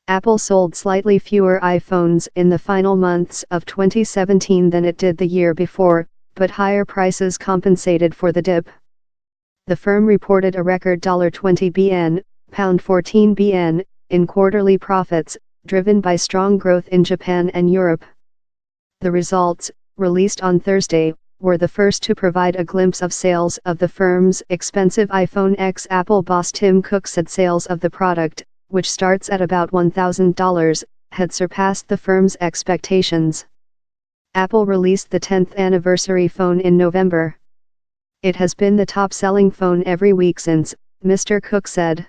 Apple sold slightly fewer iPhones in the final months of 2017 than it did the year before, but higher prices compensated for the dip. The firm reported a record $20 bn, £14 bn, in quarterly profits, driven by strong growth in Japan and Europe. The results, released on Thursday, were the first to provide a glimpse of sales of the firm's expensive iPhone X. Apple boss Tim Cook said sales of the product, which starts at about $1,000, had surpassed the firm's expectations. Apple released the 10th anniversary phone in November. It has been the top-selling phone every week since, Mr. Cook said.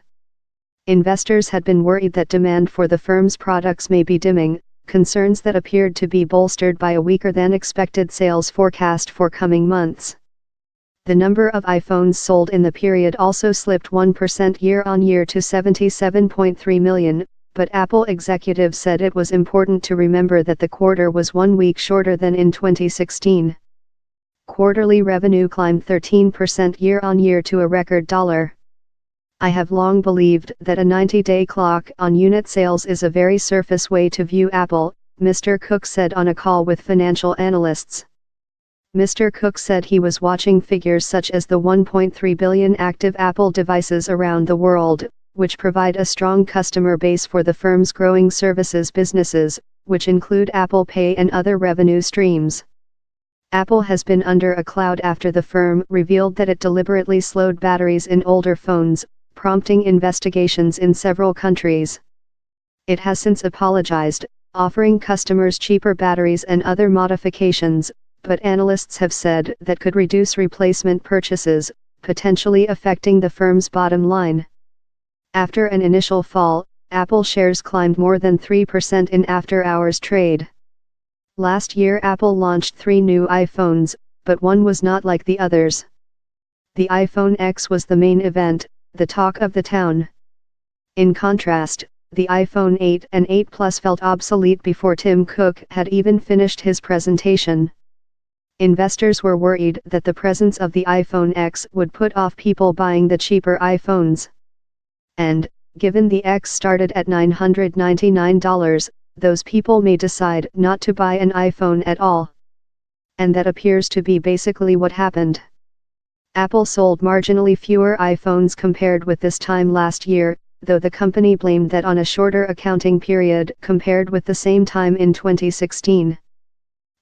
Investors had been worried that demand for the firm's products may be dimming, concerns that appeared to be bolstered by a weaker-than-expected sales forecast for coming months. The number of iPhones sold in the period also slipped 1% year-on-year to 77.3 million, but Apple executives said it was important to remember that the quarter was 1 week shorter than in 2016. Quarterly revenue climbed 13% year-on-year to a record I have long believed that a 90-day clock on unit sales is a very surface way to view Apple, Mr. Cook said on a call with financial analysts. Mr. Cook said he was watching figures such as the 1.3 billion active Apple devices around the world, which provide a strong customer base for the firm's growing services businesses, which include Apple Pay and other revenue streams. Apple has been under a cloud after the firm revealed that it deliberately slowed batteries in older phones, prompting investigations in several countries. It has since apologized, offering customers cheaper batteries and other modifications, but analysts have said that could reduce replacement purchases, potentially affecting the firm's bottom line. After an initial fall, Apple shares climbed more than 3% in after-hours trade. Last year Apple launched 3 new iPhones, but one was not like the others. The iPhone X was the main event, the talk of the town. In contrast, the iPhone 8 and 8 Plus felt obsolete before Tim Cook had even finished his presentation. Investors were worried that the presence of the iPhone X would put off people buying the cheaper iPhones. And, given the X started at $999, those people may decide not to buy an iPhone at all. And that appears to be basically what happened. Apple sold marginally fewer iPhones compared with this time last year, though the company blamed that on a shorter accounting period compared with the same time in 2016.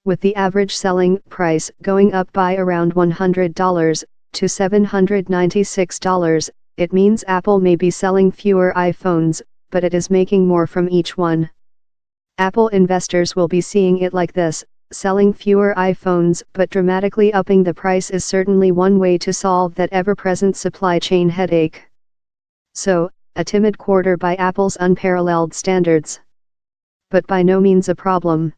With the average selling price going up by around $100 to $796, it means Apple may be selling fewer iPhones, but it is making more from each one. Apple investors will be seeing it like this: selling fewer iPhones but dramatically upping the price is certainly one way to solve that ever-present supply chain headache. So, a timid quarter by Apple's unparalleled standards. But by no means a problem.